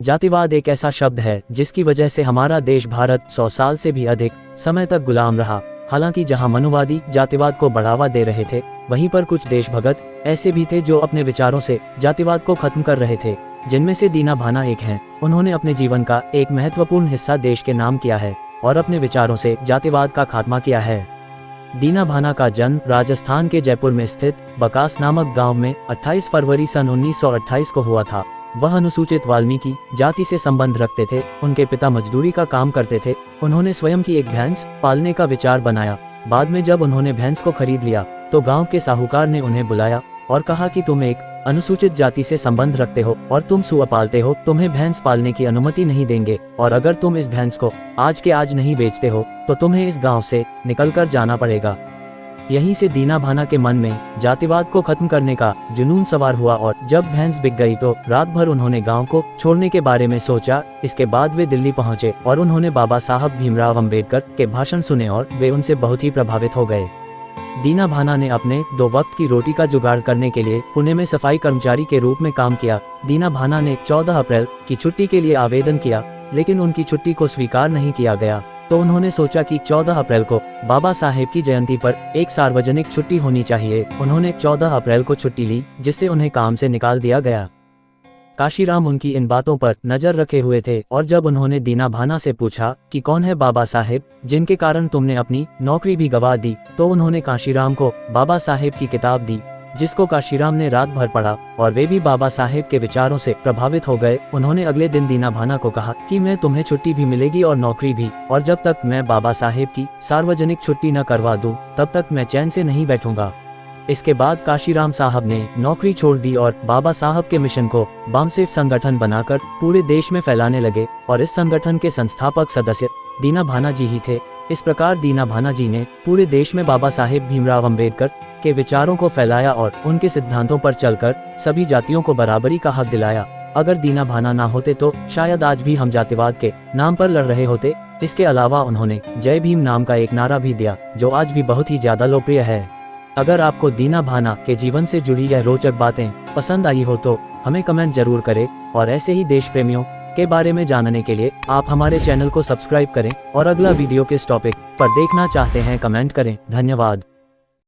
जातिवाद एक ऐसा शब्द है जिसकी वजह से हमारा देश भारत 100 साल से भी अधिक समय तक गुलाम रहा। हालांकि जहां मनुवादी जातिवाद को बढ़ावा दे रहे थे, वहीं पर कुछ देशभगत ऐसे भी थे जो अपने विचारों से जातिवाद को खत्म कर रहे थे, जिनमें से दीना भाना एक हैं। उन्होंने अपने जीवन का एक महत्वपूर्ण हिस्सा देश के नाम किया है और अपने विचारों से जातिवाद का खात्मा किया है। दीना भाना का जन्म राजस्थान के जयपुर में स्थित बकास नामक गांव में 28 फरवरी सन 1928 को हुआ था। वह अनुसूचित वाल्मीकि जाति से संबंध रखते थे। उनके पिता मजदूरी का काम करते थे। उन्होंने स्वयं की एक भैंस पालने का विचार बनाया। बाद में जब उन्होंने भैंस को खरीद लिया तो गांव के साहूकार ने उन्हें बुलाया और कहा कि तुम एक अनुसूचित जाति से संबंध रखते हो और तुम सुअर पालते हो, तुम्हें भैंस पालने की अनुमति नहीं देंगे, और अगर तुम इस भैंस को आज के आज नहीं बेचते हो तो तुम्हें इस गांव से निकलकर जाना पड़ेगा। यहीं से दीना भाना के मन में जातिवाद को खत्म करने का जुनून सवार हुआ और जब भैंस बिक गई तो रात भर उन्होंने गांव को छोड़ने के बारे में सोचा। इसके बाद वे दिल्ली पहुंचे और उन्होंने बाबा साहब भीमराव अंबेडकर के भाषण सुने और वे उनसे बहुत ही प्रभावित हो गए। दीना भाना ने अपने 2 वक्त की रोटी का जुगाड़ करने के लिए पुणे में सफाई कर्मचारी के रूप में काम किया। दीना भाना ने 14 अप्रैल की छुट्टी के लिए आवेदन किया, लेकिन उनकी छुट्टी को स्वीकार नहीं किया गया। तो उन्होंने सोचा कि 14 अप्रैल को बाबा साहेब की जयंती पर एक सार्वजनिक छुट्टी होनी चाहिए। उन्होंने 14 अप्रैल को छुट्टी ली, जिससे उन्हें काम से निकाल दिया गया। काशीराम उनकी इन बातों पर नजर रखे हुए थे और जब उन्होंने दीना भाना से पूछा कि कौन है बाबा साहेब जिनके कारण तुमने अपनी नौकरी भी गंवा दी, तो उन्होंने काशीराम को बाबा साहेब की किताब दी, जिसको काशीराम ने रात भर पढ़ा और वे भी बाबा साहेब के विचारों से प्रभावित हो गए। उन्होंने अगले दिन दीना भाना को कहा कि मैं तुम्हें छुट्टी भी मिलेगी और नौकरी भी, और जब तक मैं बाबा साहेब की सार्वजनिक छुट्टी न करवा दूं, तब तक मैं चैन से नहीं बैठूंगा। इसके बाद काशीराम साहब ने नौकरी छोड़ दी और बाबा साहब के मिशन को बामसेफ संगठन बनाकर पूरे देश में फैलाने लगे, और इस संगठन के संस्थापक सदस्य दीना भाना जी ही थे। इस प्रकार दीना भाना जी ने पूरे देश में बाबा साहेब भीमराव अंबेडकर के विचारों को फैलाया और उनके सिद्धांतों पर चलकर सभी जातियों को बराबरी का हक दिलाया। अगर दीना भाना ना होते तो शायद आज भी हम जातिवाद के नाम पर लड़ रहे होते। इसके अलावा उन्होंने जय भीम नाम का एक नारा भी दिया, जो आज भी बहुत ही ज्यादा लोकप्रिय है। अगर आपको दीना भाना के जीवन से जुड़ी यह रोचक बातें पसंद आई हो तो हमें कमेंट जरूर करें, और ऐसे ही देश प्रेमियों के बारे में जानने के लिए आप हमारे चैनल को सब्सक्राइब करें, और अगला वीडियो किस टॉपिक पर देखना चाहते हैं कमेंट करें। धन्यवाद।